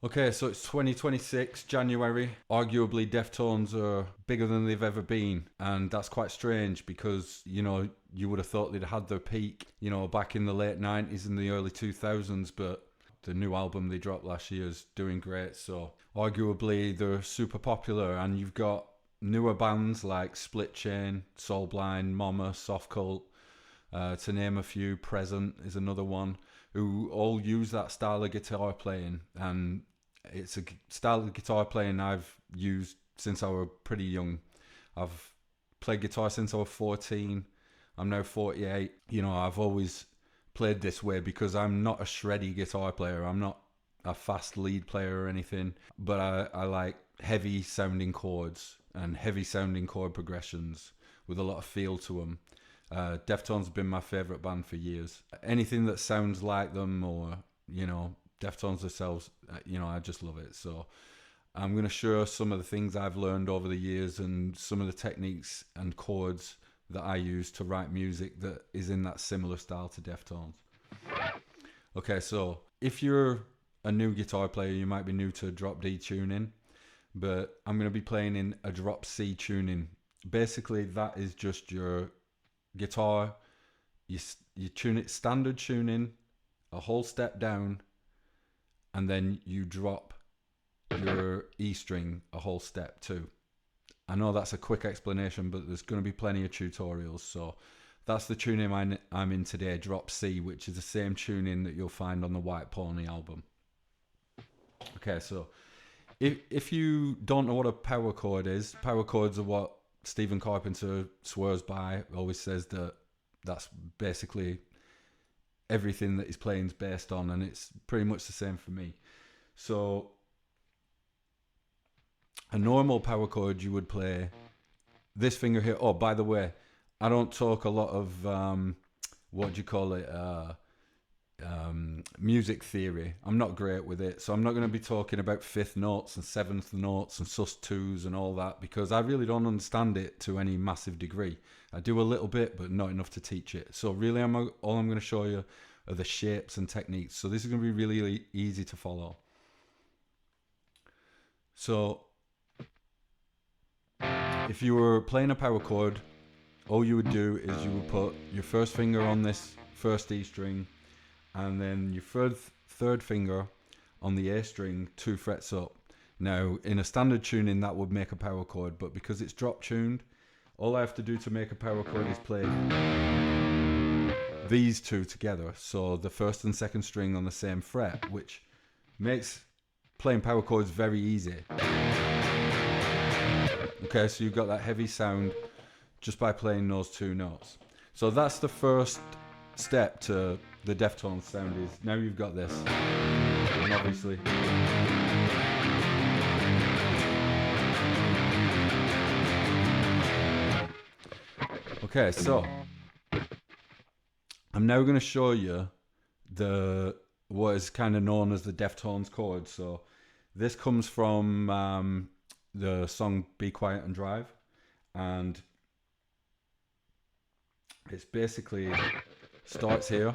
Okay, so it's 2026, January. Arguably, Deftones are bigger than they've ever been. And that's quite strange because, you would have thought they'd had their peak, back in the late 90s and the early 2000s. But the new album they dropped last year is doing great. So arguably, they're super popular. And you've got newer bands like Split Chain, Soulblind, Mama, Soft Cult, to name a few. Present is another one, who all use that style of guitar playing, and it's a style of guitar playing I've used since I was pretty young. I've played guitar since I was 14. I'm now 48. I've always played this way because I'm not a shreddy guitar player. I'm not a fast lead player or anything, but I like heavy sounding chords and heavy sounding chord progressions with a lot of feel to them. Deftones have been my favourite band for years. Anything that sounds like them, or Deftones themselves, I just love it. So I'm going to share some of the things I've learned over the years and some of the techniques and chords that I use to write music that is in that similar style to Deftones. Okay, so if you're a new guitar player, you might be new to drop D tuning, but I'm going to be playing in a drop C tuning. Basically, that is just your guitar, you tune it standard tuning, a whole step down, and then you drop your E string a whole step too. I know that's a quick explanation, but there's going to be plenty of tutorials. So that's the tuning I'm in today, drop C, which is the same tuning that you'll find on the White Pony album. Okay, so if you don't know what a power chord is, power chords are what Stephen Carpenter swears by. Always says that that's basically everything that his playing's based on, and it's pretty much the same for me. So a normal power chord, you would play this finger here. Oh, by the way, I don't talk a lot of what do you call it, music theory. I'm not great with it, so I'm not going to be talking about fifth notes and seventh notes and sus2s and all that, because I really don't understand it to any massive degree. I do a little bit, but not enough to teach it. So really, all I'm going to show you are the shapes and techniques. So this is going to be really, really easy to follow. So if you were playing a power chord, all you would do is you would put your first finger on this first E string, and then your third finger on the A string 2 frets up. Now, in a standard tuning, that would make a power chord, but because it's drop tuned, all I have to do to make a power chord is play these two together. So the first and second string on the same fret, which makes playing power chords very easy. Okay, so you've got that heavy sound just by playing those two notes. So that's the first step to the Deftones sound. Is now you've got this, and obviously okay, so I'm now going to show you what is kind of known as the Deftones chord. So this comes from the song Be Quiet and Drive, and it's basically starts here.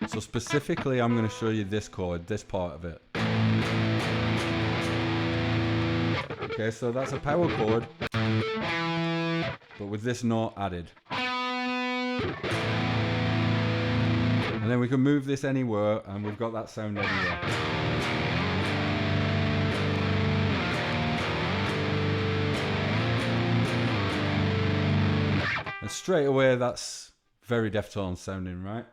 So specifically, I'm going to show you this chord, this part of it. Okay, so that's a power chord, but with this note added. And then we can move this anywhere, and we've got that sound anywhere. And straight away, that's very Deftones sounding, right?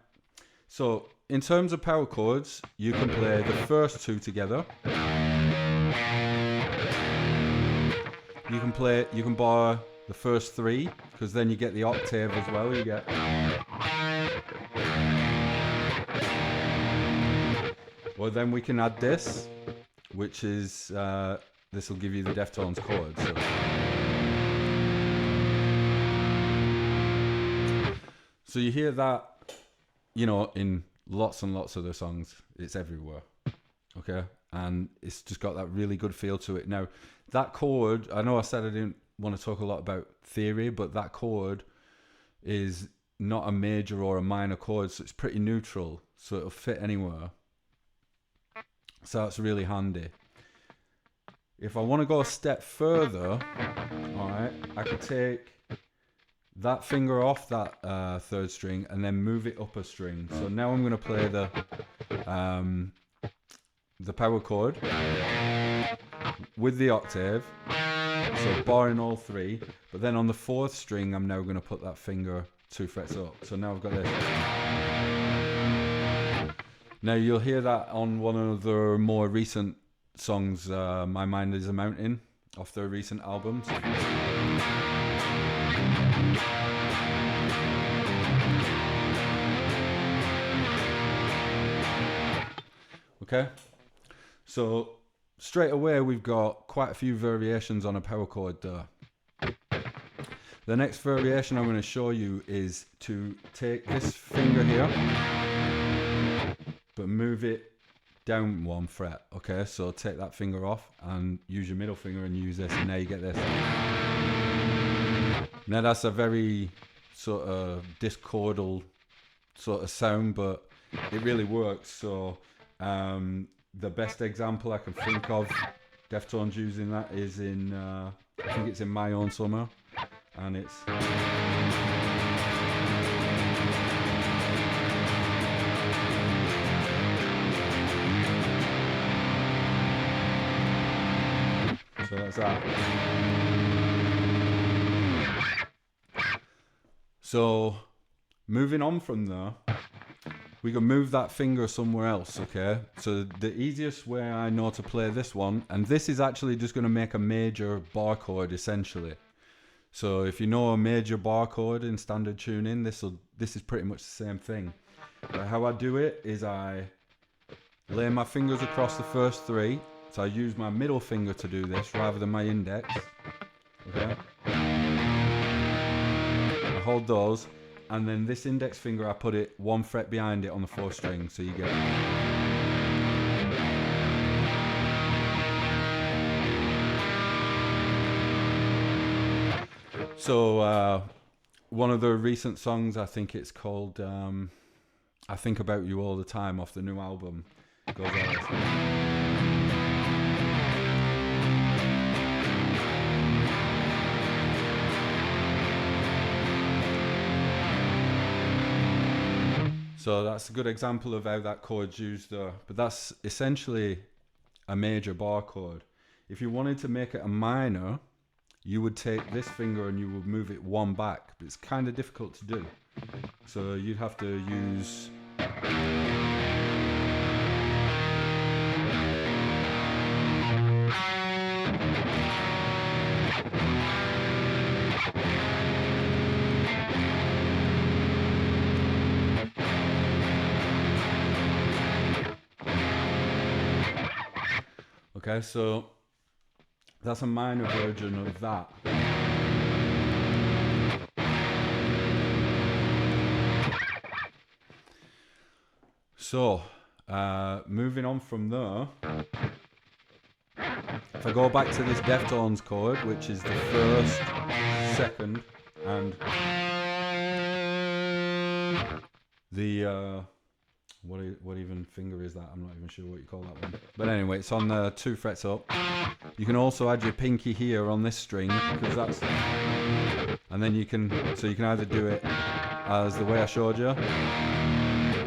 So in terms of power chords, you can play the first two together. You can borrow the first three, because then you get the octave as well. You get. Well, then we can add this, which is this will give you the Deftones chord. So you hear that, in lots and lots of their songs. It's everywhere. Okay, and it's just got that really good feel to it. Now, that chord, I know I said I didn't want to talk a lot about theory, but that chord is not a major or a minor chord, so it's pretty neutral, so it'll fit anywhere. So that's really handy. If I want to go a step further, alright, I could take that finger off that third string and then move it up a string. So now I'm going to play the power chord with the octave, so barring all three, but then on the fourth string I'm now going to put that finger 2 frets up. So now I've got this. Now you'll hear that on one of the more recent songs, My Mind Is a Mountain, off their recent albums. Okay, so straight away we've got quite a few variations on a power chord there. The next variation I'm going to show you is to take this finger here, but move it down 1 fret. Okay, so take that finger off and use your middle finger and use this, and now you get this. Now that's a very sort of discordal sort of sound, but it really works. So the best example I can think of Deftones using that is in I think it's in My Own Summer, and it's so that's that. So moving on from there, we can move that finger somewhere else, okay? So the easiest way I know to play this one, and this is actually just going to make a major bar chord essentially. So if you know a major bar chord in standard tuning, this is pretty much the same thing. But how I do it is I lay my fingers across the first three. So I use my middle finger to do this rather than my index. Okay? I hold those. And then this index finger, I put it 1 fret behind it on the 4th string, so you get it. So one of the recent songs, I think it's called I Think About You All the Time, off the new album, goes like this. So that's a good example of how that chord's used there. But that's essentially a major bar chord. If you wanted to make it a minor, you would take this finger and you would move it 1 back. But it's kind of difficult to do. So you'd have to use... Okay, so that's a minor version of that. So, moving on from there, if I go back to this Deftones chord, which is the 1st, 2nd, and the... What even finger is that? I'm not even sure what you call that one. But anyway, it's on the 2 frets up. You can also add your pinky here on this string, because that's... And then you can... So you can either do it as the way I showed you,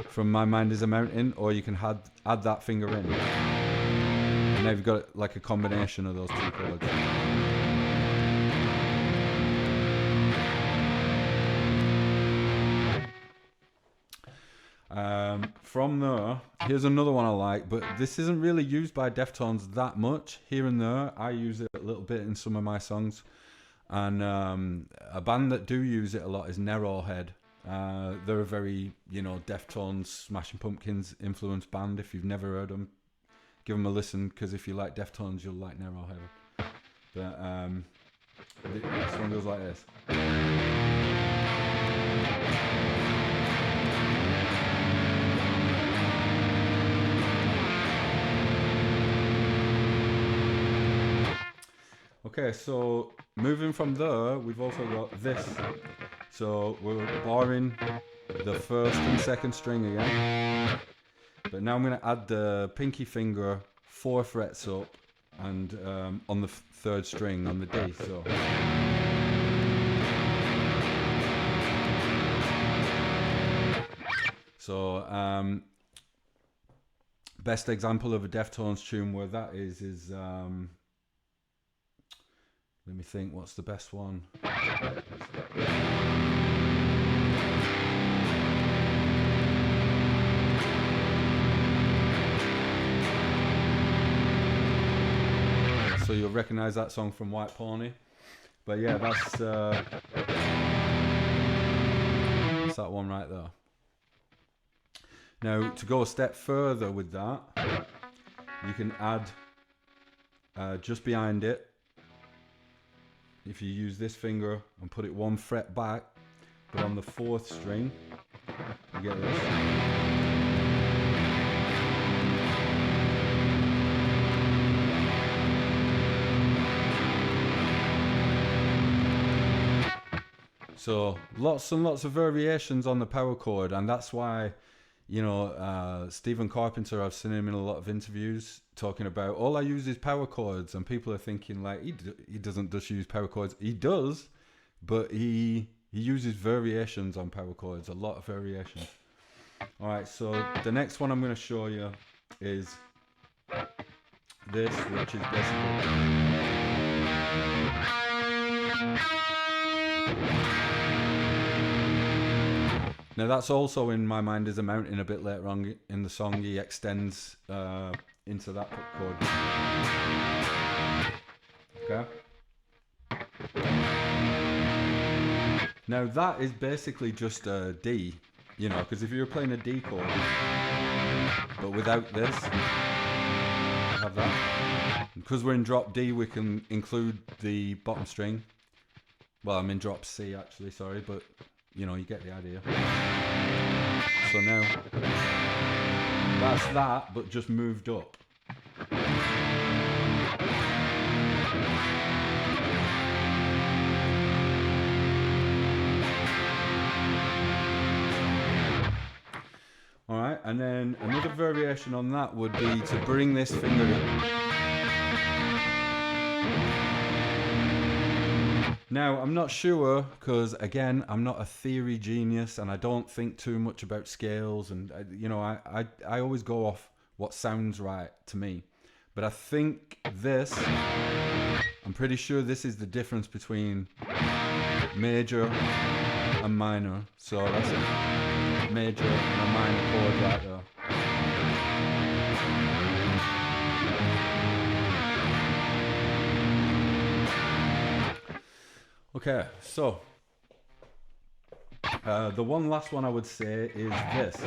from My Mind Is a Mountain, or you can add that finger in. And now you've got like a combination of those 2 chords. From there, here's another one I like, but this isn't really used by Deftones that much. Here and there, I use it a little bit in some of my songs. And a band that do use it a lot is Narrowhead. They're a very, Deftones, Smashing Pumpkins influenced band. If you've never heard them, give them a listen, because if you like Deftones, you'll like Narrowhead. But this one goes like this. Okay, so moving from there, we've also got this. So we're barring the first and second string again. But now I'm going to add the pinky finger 4 frets up and on the third string on the D. So best example of a Deftones tune where that is let me think, what's the best one? So you'll recognize that song from White Pony. But yeah, that's that one right there. Now, to go a step further with that, you can add just behind it, if you use this finger and put it 1 fret back, but on the 4th string, you get this. So lots and lots of variations on the power chord, and that's why, you know, Stephen Carpenter, I've seen him in a lot of interviews talking about, all I use is power chords, and people are thinking like, he doesn't just use power chords. He does, but he uses variations on power chords, a lot of variations. All right, so the next one I'm going to show you is this, which is basically... Now that's also in my mind is a mountain a bit later on in the song. He extends into that chord. Okay. Now that is basically just a D, you know, because if you were playing a D chord, but without this, have that. Because we're in drop D, we can include the bottom string. Well, I'm in drop C actually, sorry, but you know, you get the idea. So now, that's that, but just moved up. Alright, and then another variation on that would be to bring this finger in. Now, I'm not sure, because again, I'm not a theory genius and I don't think too much about scales, and you know, I always go off what sounds right to me. But I think this, I'm pretty sure this is the difference between major and minor. So that's a major and a minor chord right there. Okay, so the one last one I would say is this.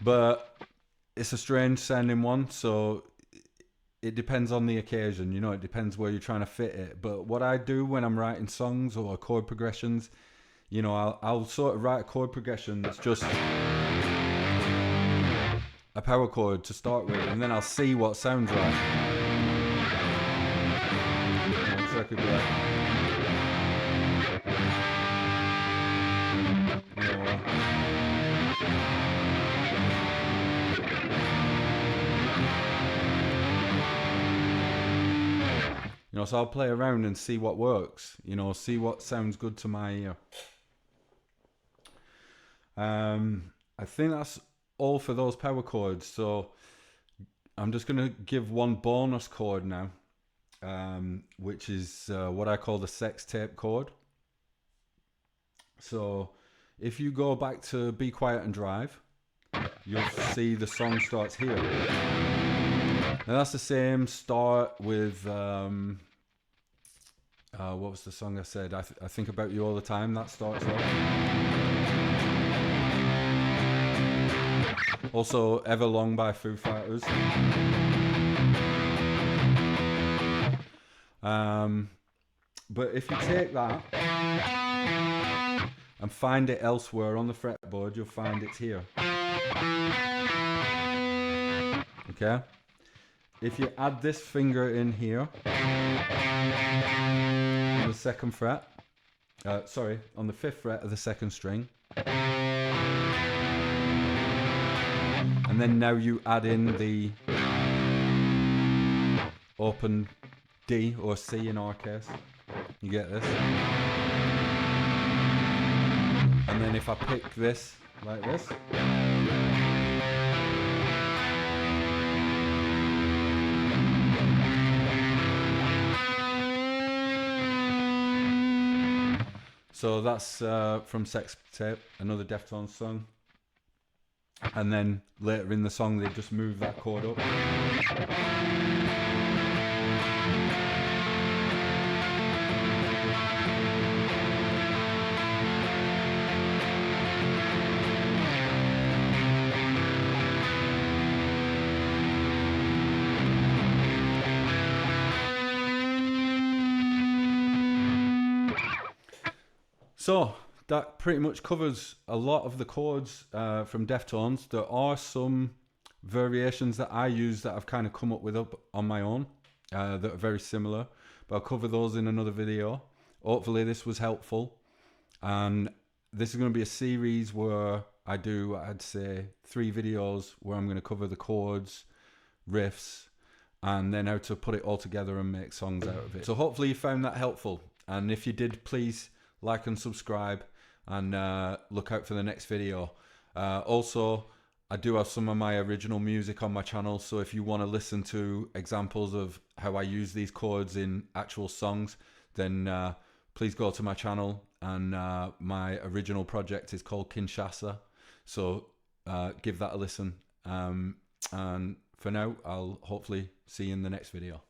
But it's a strange sounding one, so it depends on the occasion, you know, it depends where you're trying to fit it. But what I do when I'm writing songs or chord progressions, you know, I'll sort of write a chord progression that's just a power chord to start with, and then I'll see what sounds right. So I could be like, you know, so I'll play around and see what works, you know, see what sounds good to my ear. I think that's all for those power chords. So I'm just going to give one bonus chord now, which is what I call the sex tape chord. So if you go back to Be Quiet and Drive, you'll see the song starts here. Now that's the same start with what was the song I said? I Think About You All the Time. That starts off. Also, Everlong by Foo Fighters. But if you take that and find it elsewhere on the fretboard, you'll find it's here. Okay? if you add this finger in here on the second fret, sorry, on the 5th fret of the 2nd string, and then now you add in the open D or C in our case, you get this. And then if I pick this like this, so that's from Sex Tape, another Deftones song. And then later in the song they just move that chord up. So that pretty much covers a lot of the chords from Deftones. There are some variations that I use that I've kind of come up with up on my own that are very similar, but I'll cover those in another video. Hopefully this was helpful, and this is going to be a series where I do, I'd say, 3 videos where I'm going to cover the chords, riffs, and then how to put it all together and make songs out of it. So hopefully you found that helpful, and if you did, please like and subscribe, and look out for the next video. Also, I do have some of my original music on my channel, so if you want to listen to examples of how I use these chords in actual songs, then please go to my channel, and my original project is called Kinshasa, so give that a listen. And for now, I'll hopefully see you in the next video.